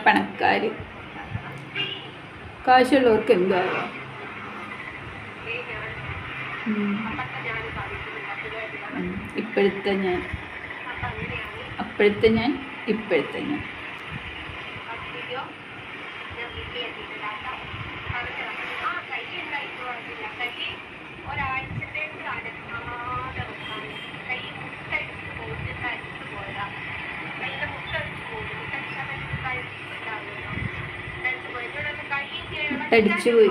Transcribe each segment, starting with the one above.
പണക്കാർ കാശുള്ളവർക്ക് എന്തായാലും ഇപ്പോഴത്തെ ഞാൻ അപ്പോഴത്തെ ഞാൻ ഇപ്പോഴത്തെ ഞാൻ അടിച്ചു പോയി.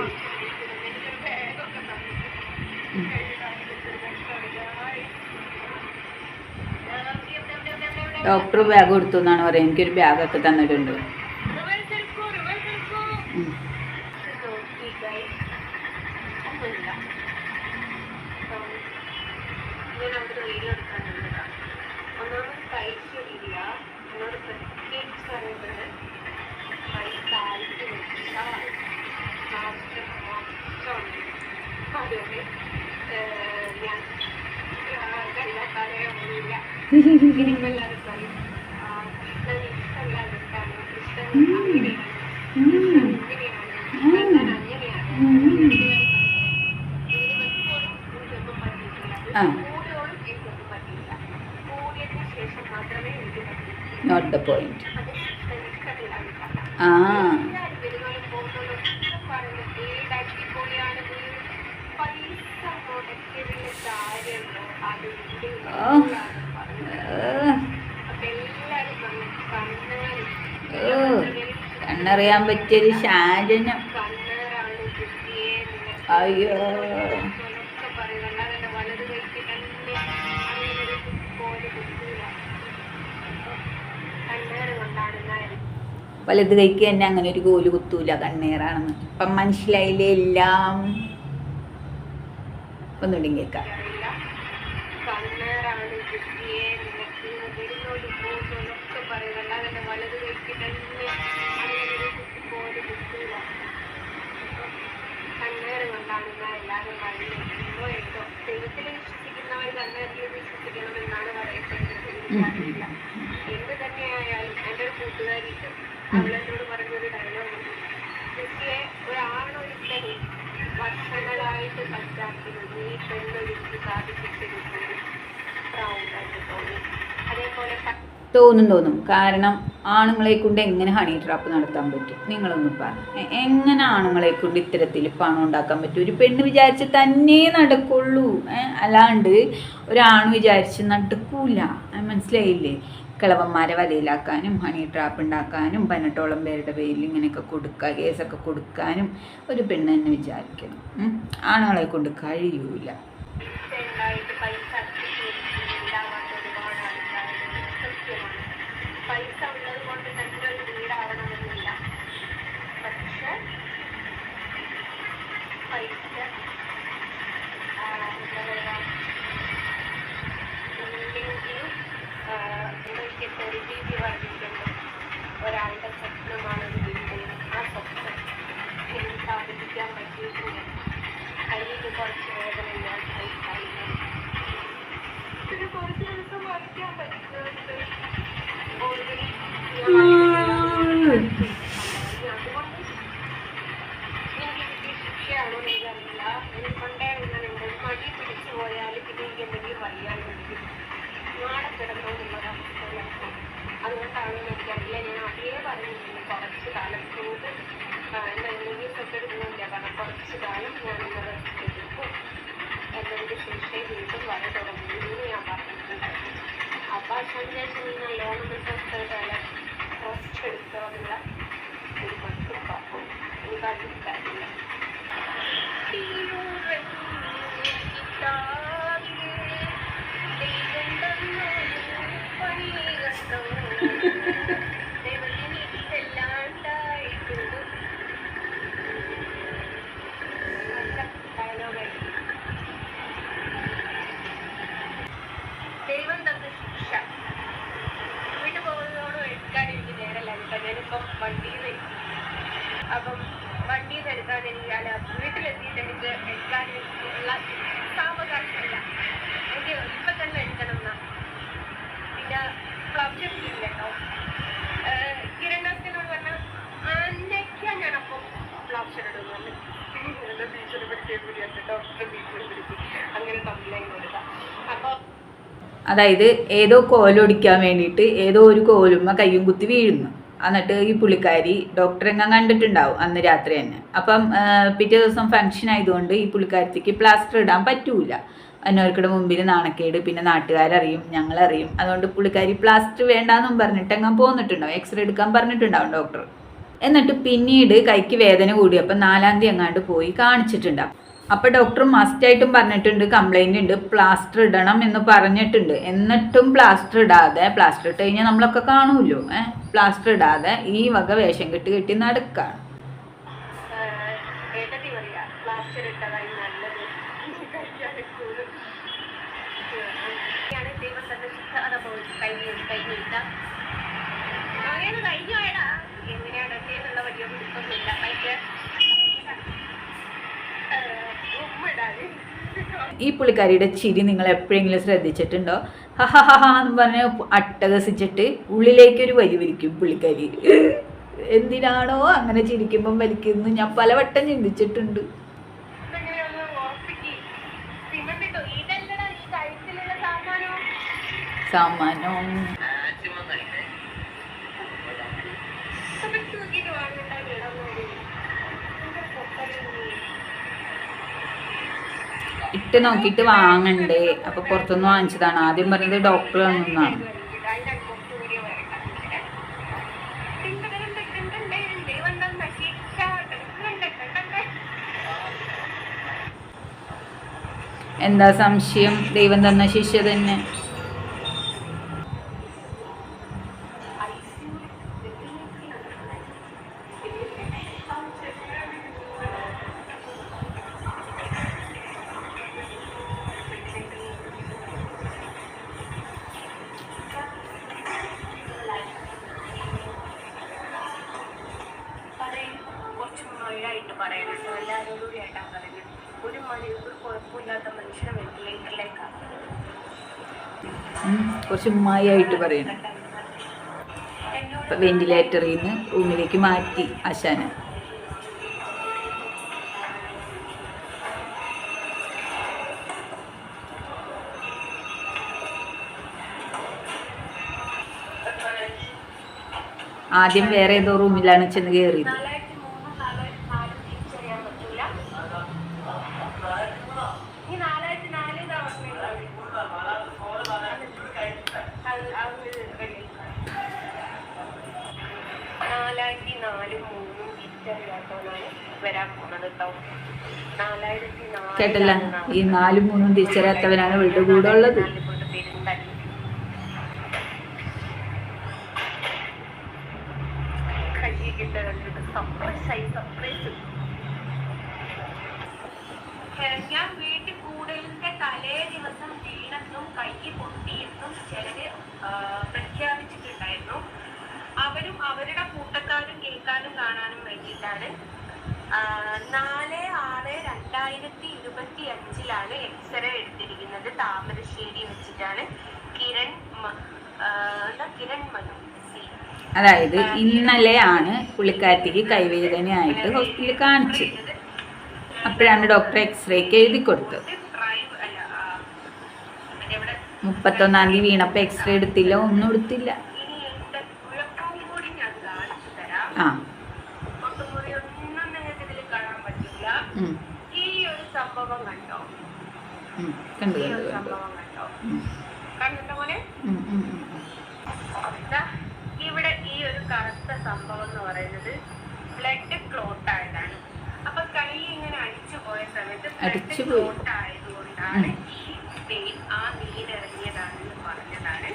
ഡോക്ടർ ബാഗ് കൊടുത്തു എന്നാണ് പറയുന്നത്. എനിക്കൊരു ബാഗൊക്കെ തന്നിട്ടുണ്ട്. Not the point. കണ്ണറിയാൻ പറ്റിയൊരു ശാചനം. അയ്യോ, വലത് കൈക്ക് തന്നെ അങ്ങനെ ഒരു കോല് കുത്തൂല, കണ്ണേറാണെന്ന്. ഇപ്പം മനസ്സിലായില്ലേ എല്ലാം? ഒന്നുകൂടി കേൾക്കാം. എന്ത് തന്നെയായാലും എൻ്റെ ഒരു കൂട്ടുകാരിട്ട് അവളെന്നോട് പറഞ്ഞൊരു ഡയലോഗ്, ഒരാണൊരുത്തനെ വർഷങ്ങളായിട്ട് പറ്റാക്കുന്നത് ഈ പെണ്ണൊരുക്കി സാധിച്ചിട്ടിരിക്കുന്നത് പ്രൗഡായിട്ട് തോന്നി. അതേപോലെ തോന്നും. കാരണം ആണുങ്ങളെ കൊണ്ട് എങ്ങനെ ഹണി ട്രാപ്പ് നടത്താൻ പറ്റും? നിങ്ങളൊന്നും പറഞ്ഞു. എങ്ങനെ ആണുങ്ങളെ കൊണ്ട് ഇത്തരത്തിൽ പണം ഉണ്ടാക്കാൻ പറ്റും? ഒരു പെണ്ണ് വിചാരിച്ച് തന്നെ നടക്കുള്ളൂ, അല്ലാണ്ട് ഒരാണ് വിചാരിച്ച് നടക്കൂല. മനസ്സിലായില്ലേ? കിളവന്മാരെ വലയിലാക്കാനും ഹണി ട്രാപ്പ് ഉണ്ടാക്കാനും 18ഓളം പേരുടെ പേരിൽ ഇങ്ങനെയൊക്കെ കൊടുക്കുക, കേസൊക്കെ കൊടുക്കാനും ഒരു പെണ്ണ് തന്നെ വിചാരിക്കണം. ആണുങ്ങളെ കൊണ്ട് കഴിയൂല. പൈസ ഉള്ളത് കൊണ്ട് തന്നെ ഒരു വീടാവണമെന്നില്ല. പക്ഷെ പൈസ എന്താ പറയുക, എന്തെങ്കിലും എനിക്ക് ഒരു രീതി വർദ്ധിക്കുന്നു. ഒരാളുടെ സ്വപ്നമാണ് ഒരു വീട്. ആ സ്വപ്നം എനിക്ക് സാധിപ്പിക്കാൻ പറ്റിയിട്ടുണ്ട്. കയ്യിൽ കുറച്ച് വേദന ഞാൻ സഹിക്കാറില്ല. ഇത് കുറച്ച് ദിവസം വഹിക്കാൻ പറ്റുന്നുണ്ട്. അതുകൊണ്ട് എനിക്ക് കിട്ടിയ ശിക്ഷയാണോ എനിക്കറിയില്ല. എനിക്കൊണ്ടേ ഇങ്ങനെയുണ്ട്. മടി പിടിച്ചു പോയാൽ പിന്നെ എനിക്ക് എന്തെങ്കിലും വയ്യാണ്ട് നാളെ കിടന്നോന്നുള്ളൊരവസ്ഥയിലാണ്. അതുകൊണ്ടാണ് എനിക്കറിയില്ല. ഞാൻ അതേ പറഞ്ഞിട്ടുണ്ട്, കുറച്ച് കാലത്തോട് എൻ്റെ റിലീസൊക്കെ എടുക്കുന്നില്ല. കാരണം കുറച്ച് കാലം ഞാനിന്ന് റെസ്റ്റ് എടുക്കും, എന്നതിന് ശേഷം വീണ്ടും വര തുടങ്ങുന്നു ഞാൻ പറഞ്ഞിട്ടുണ്ട്. അപ്പം അച്ഛൻ നല്ലോണം സ്വസ്ഥതല റെസ്റ്റ് എടുക്കാനുള്ള ഒരു മറ്റും പാപ്പം എനിക്കറിയില്ല. ദൈവം തന്ന ശിക്ഷ വീട്ടിൽ പോകുന്നതോട് എടുക്കാനിരിക്കും നേരല്ല. ഞാനിപ്പം വണ്ടിയിൽ അപ്പം വണ്ടിയിൽ ഡോക്ടറെ വീട്ടിൽ വിളിച്ച് അങ്ങനെ കംപ്ലൈൻറ്റ് കൊടുക്കാം. അപ്പോൾ അതായത് ഏതോ കോലൊടിക്കാൻ വേണ്ടിയിട്ട് ഏതോ ഒരു കോലുമ്മ കയ്യും കുത്തി വീഴുന്നു. എന്നിട്ട് ഈ പുള്ളിക്കാരി ഡോക്ടറെ എങ്ങനെ കണ്ടിട്ടുണ്ടാവും അന്ന് രാത്രി തന്നെ. അപ്പം പിറ്റേ ദിവസം ഫംഗ്ഷൻ ആയതുകൊണ്ട് ഈ പുള്ളിക്കാരത്തിക്ക് പ്ലാസ്റ്റർ ഇടാൻ പറ്റൂല. അന്നവർക്കുടെ മുമ്പിൽ നാണക്കേട്, പിന്നെ നാട്ടുകാരറിയും, ഞങ്ങളറിയും. അതുകൊണ്ട് പുള്ളിക്കാരി പ്ലാസ്റ്റർ വേണ്ടാന്നും പറഞ്ഞിട്ട് അങ്ങ് പോന്നിട്ടുണ്ടാവും. എക്സ്റേ എടുക്കാൻ പറഞ്ഞിട്ടുണ്ടാവും ഡോക്ടർ. എന്നിട്ട് പിന്നീട് കൈക്ക് വേദന കൂടി അപ്പം 4-ാം തീയതി എങ്ങാണ്ട് പോയി കാണിച്ചിട്ടുണ്ടാവും. അപ്പോൾ ഡോക്ടർ മസ്റ്റായിട്ടും പറഞ്ഞിട്ടുണ്ട്, കംപ്ലൈൻറ്റ് ഉണ്ട്, പ്ലാസ്റ്റർ ഇടണം എന്ന് പറഞ്ഞിട്ടുണ്ട്. എന്നിട്ടും പ്ലാസ്റ്റർ ഇടാതെ, പ്ലാസ്റ്റർ ഇട്ട് കഴിഞ്ഞാൽ നമ്മളൊക്കെ കാണുമല്ലോ, പ്ലാസ്റ്റർ ഇടാതെ ഈ വക വേഷം കെട്ടി നടക്കാണ്. ഈ പുള്ളിക്കാരിയുടെ ചിരി നിങ്ങൾ എപ്പോഴെങ്കിലും ശ്രദ്ധിച്ചിട്ടുണ്ടോ? എന്ന് പറഞ്ഞ് അട്ടഹസിച്ചിട്ട് ഉള്ളിലേക്കൊരു വലി വലിക്കും പുള്ളിക്കാരി. എന്തിനാണോ അങ്ങനെ ചിരിക്കുമ്പം വലിക്കുന്നു ഞാൻ പലവട്ടം ചിന്തിച്ചിട്ടുണ്ട്. സാമാനോ ഇട്ട് നോക്കിയിട്ട് വാങ്ങണ്ടേ, അപ്പൊ പുറത്തുനിന്ന് വാങ്ങിച്ചതാണ്. ആദ്യം പറഞ്ഞത് ഡോക്ടർ ആണെന്നാണ്. എന്താ സംശയം? ദൈവം തന്ന ശിഷ്യ തന്നെ. പറയാനുണ്ടോ? എല്ലാവരോടും കേട്ടാൻ പറയുന്നത് ഒരു കുഴപ്പമില്ലാത്ത മനുഷ്യനെ വെന്റിലേറ്ററിലേക്കാണ്. കുറച്ച് ഉമ്മായിട്ട് പറയണം. വെന്റിലേറ്ററിൽ നിന്ന് റൂമിലേക്ക് മാറ്റി ആശാന. ആദ്യം വേറെ ഏതോ റൂമിലാണ് ചെന്ന് കയറിയത്. കേട്ടല്ല, ഈ 4-3 തിരിച്ചറിയാത്തവനാണ് വീട്ടിൽ കൂടെ ഉള്ളത്. ഞാൻ വീട്ടിൽ കൂടുതലിന്റെ തലേ ദിവസം വീണെന്നും കൈ പൊട്ടിയെന്നും ചിലര് പ്രഖ്യാപിച്ചിട്ടുണ്ടായിരുന്നു. അവരും അവരുടെ കൂട്ടക്കാരും കേൾക്കാനും കാണാനും വേണ്ടിയിട്ടാണ് 4/6/2025 എക്സ്റേ എടുത്തിരിക്കുന്നത്. താമരശ്ശേരി വെച്ചിട്ടാണ്. കിരൺ മനു. അതായത് ഇന്നലെയാണ് പുള്ളിക്കാരത്തിക്ക് കൈവേദനയായിട്ട് ഹോസ്പിറ്റലിൽ കാണിച്ചത്. അപ്പോഴാണ് ഡോക്ടർ എക്സ്റേക്ക് എഴുതി കൊടുത്തത്. 31-ാം തീയതി വീണപ്പോൾ എക്സ്റേ എടുത്തില്ല, ഒന്നും എടുത്തില്ല. ആ ഈ ഒരു സംഭവം കണ്ടോ? കണ്ടു ഇവിടെ ഈ ഒരു കറുത്ത സംഭവം എന്ന് പറയുന്നത് ബ്ലഡ് ക്ലോട്ട് ആയതാണ്. അപ്പൊ കൈ ഇങ്ങനെ അടിച്ചു പോയ സമയത്ത് ബ്ലഡ് ക്ലോട്ട് ആയതുകൊണ്ടാണ് ഈ പെയിൻ ആ നീരിറങ്ങിയതാണെന്ന് പറഞ്ഞതാണ്.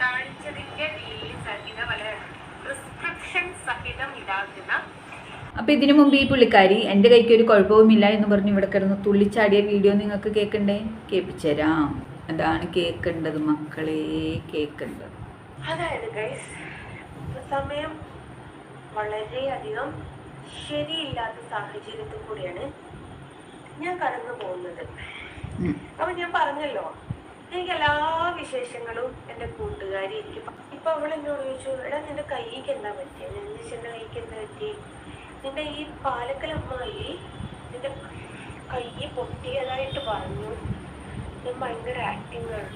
കാണിച്ചതിന്റെ സഹിത പല പ്രിസ്ക്രിപ്ഷൻ സഹിതം ഇതാക്കുന്ന. അപ്പോൾ ഇതിനു മുമ്പ് ഈ പുള്ളിക്കാരി എൻ്റെ കൈക്ക് ഒരു കുഴപ്പവുമില്ല എന്ന് പറഞ്ഞ് ഇവിടെ കിടന്ന് തുള്ളിച്ചാടിയ വീഡിയോ നിങ്ങൾക്ക് കേൾക്കണ്ടേ? കേൾപ്പിച്ചുതരാം. അതാണ് കേൾക്കേണ്ടത് മക്കളെ, കേൾക്കേണ്ടത്. അതായത് ഗൈസ്, സമയം വളരെയധികം ശരിയില്ലാത്ത സാഹചര്യത്തിൽ കൂടിയാണ് ഞാൻ കടന്നു പോകുന്നത്. അപ്പൊ ഞാൻ പറഞ്ഞല്ലോ, എനിക്ക് എല്ലാ വിശേഷങ്ങളും എൻ്റെ കൂട്ടുകാരി എനിക്ക് ഇപ്പൊ അവൾ എന്നോട് ചോദിച്ചു, എടാ നിന്റെ കൈക്ക് എന്താ പറ്റിയ? നിന്റെ കൈക്ക് എന്താ പറ്റി? നിന്റെ ഈ പാലക്കൽ അമ്മായി നിന്റെ കൈ പൊട്ടിയതായിട്ട് പറഞ്ഞു. ഞാൻ ഭയങ്കര ആക്ടിങ് ആണ്.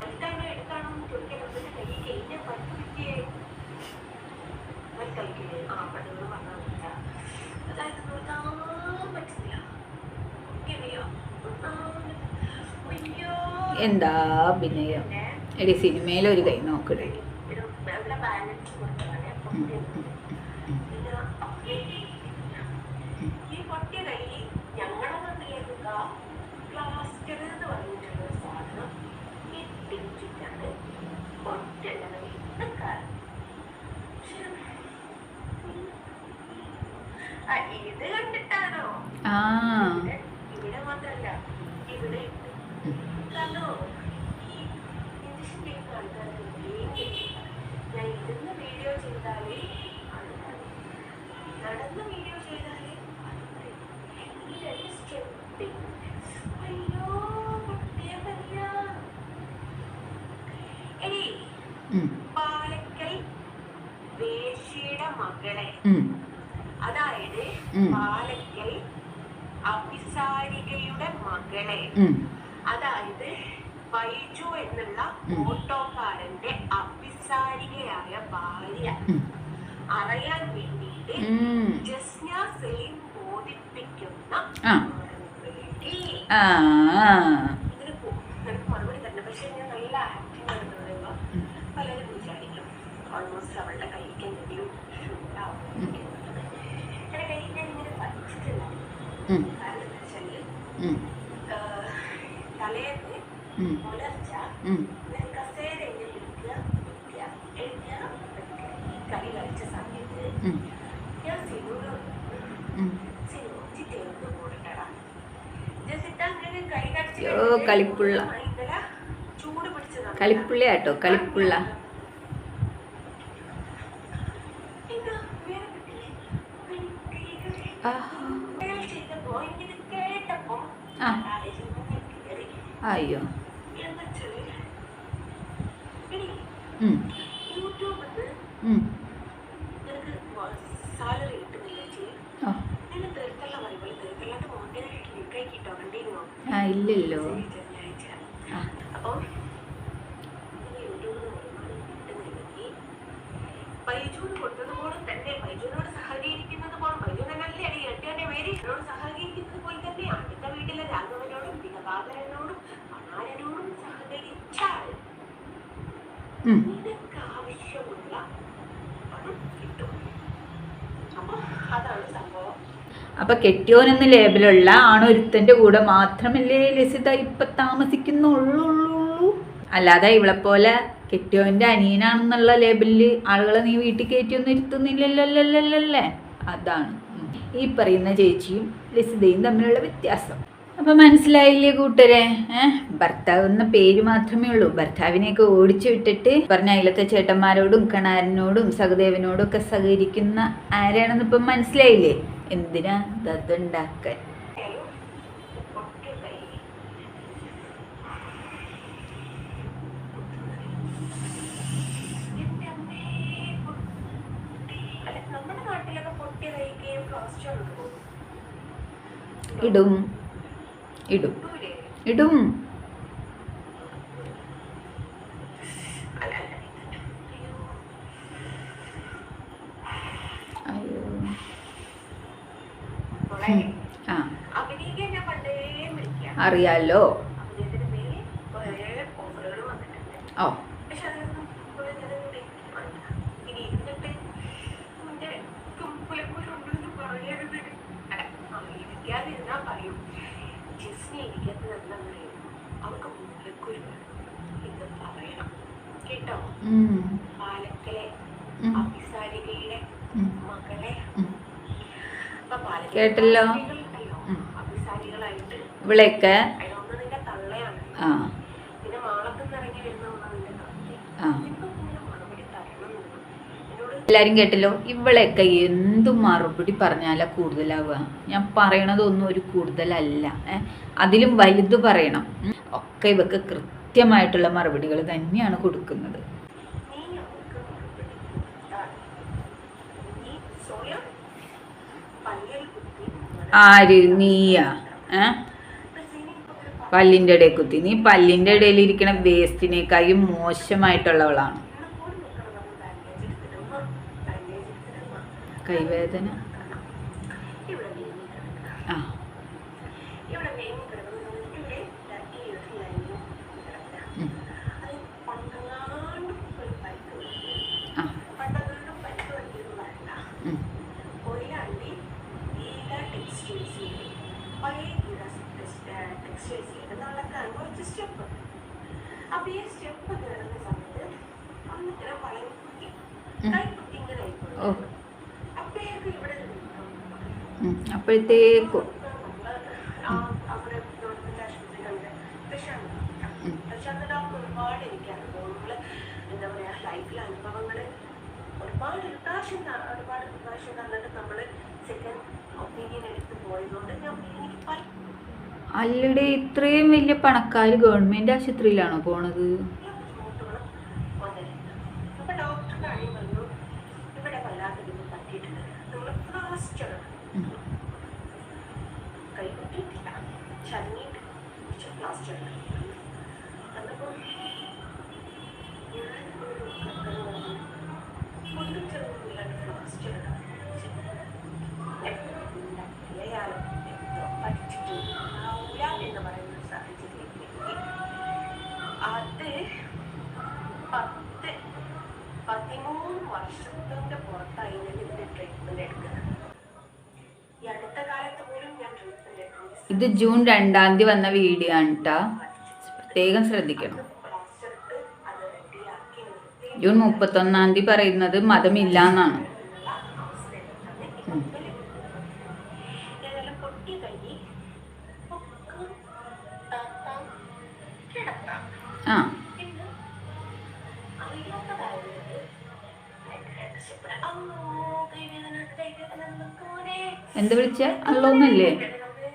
എടുത്താണോ എടുത്താണോ ചോദിക്കാൻ കൈ കഴിഞ്ഞ പറ്റിയേ കളിക്കില്ലേ? ആ പെട്ടെന്ന് പറഞ്ഞാൽ അതായത് നിർത്താൻ പറ്റില്ല. എന്താ അഭിനയം എടി, സിനിമയിലൊരു കൈ നോക്കണേ. ബാലൻസ് കൊടുത്തതാണ് ഈ പൊട്ടിയ കൈ ഞങ്ങളെ നാട്ടിലേക്കുക പ്ലാസ്റ്റർ എന്ന് പറഞ്ഞിട്ടുള്ള സാധനം ഇട്ടിട്ടാണ് പൊട്ടുള്ള കൈ. ഇത് കണ്ടിട്ടാണോ? ഇവിടെ മാത്രല്ല, ഇവിടെ കണ്ടോ? ഈ ഇഞ്ചക്ഷൻ ചെയ്യുന്ന ആൾക്കാർക്ക് ഞാൻ ഇരുന്ന് വീഡിയോ ചെയ്താലേ അത് നടന്ന് വീഡിയോ ചെയ്താലേ അയ്യോ പൊട്ടിയ കയ്യ. എടി, പാലക്കൽ വേശിയുടെ മകളെ, അതായത് പാലക്കൽ അഭിസാരികയുടെ മകളെ, അതായത് ബൈജു എന്നുള്ള ഓട്ടോക്കാരന്റെ അഭിസാരികയായ ഭാര്യ അറിയാൻ വേണ്ടിയിട്ട് ജസ്ന സലീം ബോധിപ്പിക്കുന്ന ഇതിന് മറുപടി തന്നെ. പക്ഷെ ഞാൻ നല്ല ആക്ടിങ് ആണെന്ന് പറയുമ്പോൾ പലരും വിചാരിക്കും ഓൾമോസ്റ്റ് അവളുടെ കൈക്ക് എന്തെങ്കിലും ഷൂട്ടാവും. എന്റെ കൈ ഞാൻ ഇങ്ങനെ പഠിച്ചിട്ടില്ല. കാരണം എന്താ വെച്ചാല് തലേന്ന് പുലർച്ച കസേര എങ്ങനെ എടുക്കുക കളി കളിച്ച സമയത്ത് ഞാൻ ചിറ്റേന്ന് പോയിട്ടടാ. ജസ്റ്റ് അങ്ങനെ കൈ കളിപ്പുള്ള ചൂട് പിടിച്ചതാണ്. കളിപ്പുള്ള കേട്ടോ, കളിപ്പുള്ള. അയ്യോ, സാലറി കിട്ടുന്നില്ല. തീർത്തല്ല പറയുമ്പോൾ തീർത്തല്ലാത്ത മോന്റെ കൈ കിട്ടോ കണ്ടിരുന്നോ? ഇല്ലല്ലോ. അപ്പം യൂട്യൂബിൽ കിട്ടുന്നില്ലെങ്കിൽ ബൈജുവിന് കൊടുത്തതുപോലെ തന്നെ ബൈജുവിനോട് സഹകരിക്കുന്നത് പോലെ ബൈജു തന്നെയല്ലേ അടി എട്ടിയുടെ പേര് എന്നോട് സഹകരിക്കുന്നത് പോലെ തന്നെ അടുത്ത വീട്ടിലെ രാഘവനോടും ദിനഭാകരനോടും അനാരനോടും സഹകരിച്ചാൽ നിനക്ക് ആവശ്യമുള്ള പണം കിട്ടും. അപ്പൊ അതാണ് സംഭവം. അപ്പൊ കെട്ടിയോനെന്ന് ലേബലുള്ള ആണൊരുത്തന്റെ കൂടെ മാത്രമല്ലേ ലസിത ഇപ്പൊ താമസിക്കുന്നുള്ളൂ. അല്ലാതെ ഇവളെ പോലെ കെട്ടിയോന്റെ അനിയനാണെന്നുള്ള ലേബലില് ആളുകളെ നീ വീട്ടിൽ കയറ്റിയൊന്നും ഇരുത്തുന്നില്ലല്ലേ. അതാണ് ഈ പറയുന്ന ചേച്ചിയും ലസിതയും തമ്മിലുള്ള വ്യത്യാസം. അപ്പൊ മനസ്സിലായില്ലേ കൂട്ടരെ? ഭർത്താവ് എന്ന പേര് മാത്രമേ ഉള്ളൂ. ഭർത്താവിനെയൊക്കെ ഓടിച്ചു വിട്ടിട്ട് പറഞ്ഞ അയലത്തെ ചേട്ടന്മാരോടും കണാരനോടും സഹദേവനോടും ഒക്കെ സഹകരിക്കുന്ന ആരാണെന്ന് ഇപ്പം മനസ്സിലായില്ലേ? എന്തിനാ ദത്തുണ്ടാക്കാൻ? ഇടും ഇടും ഇടും. അറിയാലോ. ഓ, പാലക്കലെ അഭിസാരികയുടെ മകളെ കേട്ടല്ലോ. അഭിസാരികളായിട്ട് ഇവിളെയൊക്കെ നിന്റെ തള്ളയാണ്. പിന്നെ മാളത്തുനിന്ന് ഇറങ്ങി വരുന്ന മറുപടി തരണം. എല്ലാരും കേട്ടല്ലോ. ഇവളെയൊക്കെ എന്തു മറുപടി പറഞ്ഞാലാ കൂടുതലാവുക? ഞാൻ പറയണതൊന്നും ഒരു കൂടുതലല്ല, അതിലും വലുത് പറയണം. ഒക്കെ ഇവക്ക് കൃത്യമായിട്ടുള്ള മറുപടികൾ തന്നെയാണ് കൊടുക്കുന്നത്. ആര്? നീയാ? പല്ലിൻ്റെ ഇടയിൽ കുത്തി. നീ പല്ലിൻ്റെ ഇടയിൽ ഇരിക്കണ വേസ്റ്റിനേക്കായും മോശമായിട്ടുള്ളവളാണ്. കൈവേദന. ആ അപ്പോഴത്തേക്കും ഒരുപാട് എനിക്ക് അനുഭവങ്ങൾ, എന്താ പറയാ, ലൈഫിൽ അനുഭവങ്ങൾ ഒരുപാട് പ്രാവശ്യം തന്നിട്ട് നമ്മൾ സെക്കൻഡ് ഒപ്പീനിയൻ എടുത്ത് പോയതുകൊണ്ട് എനിക്ക് പല. അല്ലടെ, ഇത്രയും വലിയ പണക്കാർ ഗവൺമെന്റ് ആശുപത്രിയിലാണോ പോണത്? അപ്പൊ ഡോക്ടർ കാര്യം പറഞ്ഞു, ഇവിടെ വല്ലാത്തതിന് പറ്റിയിട്ടുണ്ട്, നമ്മൾ പ്ലാസ്റ്റർ കൈ പറ്റിയിട്ടില്ല, ചടങ്ങിയിട്ട് പ്ലാസ്റ്റർ അതപ്പോ എന്ന് പറയുന്ന സാഹചര്യത്തിലേക്ക് അത് 13 വർഷത്തിന്റെ പുറത്തായി ഞാൻ ഇതിന്റെ ട്രീറ്റ്മെന്റ് എടുക്കുന്നത്. ഈ അടുത്ത കാലത്ത് പോലും ഞാൻ ട്രീറ്റ്മെന്റ് എടുക്കുന്നത്. ഇത് ജൂൺ 2-ാം തീയതി വന്ന വീഡിയോ ആണ് കേട്ടോ, പ്രത്യേകം ശ്രദ്ധിക്കണം. ജൂൺ 31-ാം തീയതി പറയുന്നത് മതമില്ല എന്നാണ്. ആ എന്താ വിളിച്ച? അല്ലോന്നല്ലേ?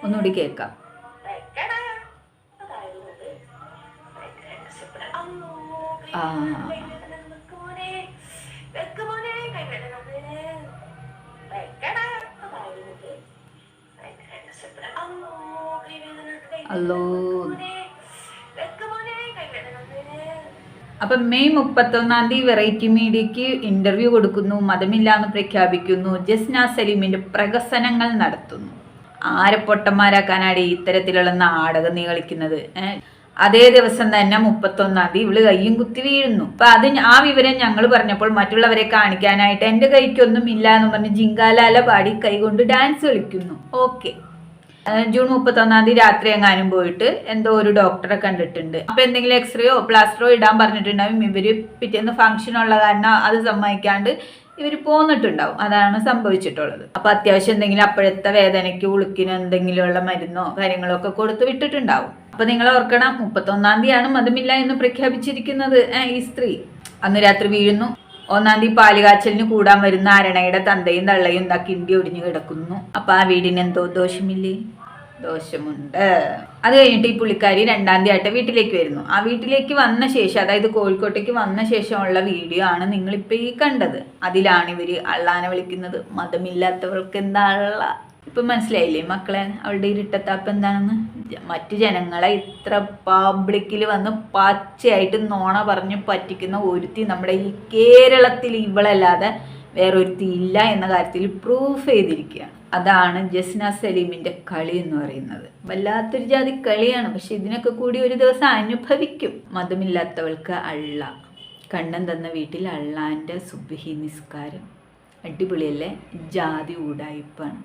ഒന്നുകൂടി കേൾക്കാം. ആ അല്ലോ. അപ്പം മെയ് 31-ാം തീയതി വെറൈറ്റി മീഡിയയ്ക്ക് ഇന്റർവ്യൂ കൊടുക്കുന്നു, മതമില്ലാന്ന് പ്രഖ്യാപിക്കുന്നു, ജസ്ന സലീമിന്റെ പ്രഹസനങ്ങൾ നടത്തുന്നു. ആരെ പൊട്ടന്മാരാക്കാനാണ് ഇത്തരത്തിലുള്ള നാടകം നീ കളിക്കുന്നത്? അതേ ദിവസം തന്നെ 31-ാം തീയതി ഇവള് കയ്യും കുത്തി വീഴുന്നു. അപ്പൊ അത് ആ വിവരം ഞങ്ങൾ പറഞ്ഞപ്പോൾ മറ്റുള്ളവരെ കാണിക്കാനായിട്ട് എന്റെ കൈക്കൊന്നും ഇല്ല എന്ന് പറഞ്ഞ് ജിങ്കാലാല പാടി കൈകൊണ്ട് ഡാൻസ് കളിക്കുന്നു. ഓക്കെ. ജൂൺ 31-ാം തീയതി രാത്രി എങ്ങാനും പോയിട്ട് എന്തോ ഒരു ഡോക്ടറെ കണ്ടിട്ടുണ്ട്. അപ്പൊ എന്തെങ്കിലും എക്സ്റേയോ പ്ലാസ്റ്ററോ ഇടാൻ പറഞ്ഞിട്ടുണ്ടാവും. ഇവര് പിറ്റേന്ന് ഫംഗ്ഷൻ ഉള്ള കാരണം അത് സമ്മതിക്കാണ്ട് ഇവര് പോന്നിട്ടുണ്ടാവും. അതാണ് സംഭവിച്ചിട്ടുള്ളത്. അപ്പൊ അത്യാവശ്യം എന്തെങ്കിലും അപ്പോഴത്തെ വേദനയ്ക്ക് ഉളുക്കിനോ എന്തെങ്കിലും ഉള്ള മരുന്നോ കാര്യങ്ങളോ ഒക്കെ കൊടുത്ത് വിട്ടിട്ടുണ്ടാവും. അപ്പൊ നിങ്ങൾ ഓർക്കണം, 31-ാം തീയതിയാണ് മതമില്ല എന്ന് പ്രഖ്യാപിച്ചിരിക്കുന്നത് ഈ സ്ത്രീ. അന്ന് രാത്രി വീഴുന്നു. 1-ാം തീയതി പാലുകാച്ചലിന് കൂടാൻ വരുന്ന അരണയുടെ തന്തയും തള്ളയും എന്താ കിണ്ടി ഒടിഞ്ഞു കിടക്കുന്നു. അപ്പൊ ആ വീടിന് എന്തോ ദോഷമില്ലേ? ദോഷമുണ്ട്. അത് കഴിഞ്ഞിട്ട് ഈ പുള്ളിക്കാരി 2-ാം തീയതി ആയിട്ട് വീട്ടിലേക്ക് വരുന്നു. ആ വീട്ടിലേക്ക് വന്ന ശേഷം, അതായത് കോഴിക്കോട്ടേക്ക് വന്ന ശേഷമുള്ള വീഡിയോ ആണ് നിങ്ങളിപ്പോ ഈ കണ്ടത്. അതിലാണ് ഇവര് അള്ളാനെ വിളിക്കുന്നത്. മതമില്ലാത്തവർക്ക് എന്താ അള്ള? ഇപ്പൊ മനസ്സിലായില്ലേ മക്കളെ അവളുടെ ഇരുട്ടത്താപ്പ് എന്താണെന്ന്? മറ്റു ജനങ്ങളെ ഇത്ര പബ്ലിക്കിൽ വന്ന് പച്ചയായിട്ട് നോണ പറഞ്ഞ് പറ്റിക്കുന്ന ഒരുത്തി നമ്മുടെ ഈ കേരളത്തിൽ ഇവളല്ലാതെ വേറൊരുത്തി ഇല്ല എന്ന കാര്യത്തിൽ പ്രൂഫ് ചെയ്തിരിക്കുകയാണ്. അതാണ് ജസ്ന സലീമിന്റെ കളി എന്ന് പറയുന്നത്. വല്ലാത്തൊരു ജാതി കളിയാണ്. പക്ഷെ ഇതിനൊക്കെ കൂടി ഒരു ദിവസം അനുഭവിക്കും. മതമില്ലാത്തവൾക്ക് അള്ള. കണ്ണൻ തന്ന വീട്ടിൽ അള്ളാന്റെ സുബ്ഹി നിസ്കാരം. അടിപൊളിയല്ലേ? ജാതി ഊടായിപ്പാണ്.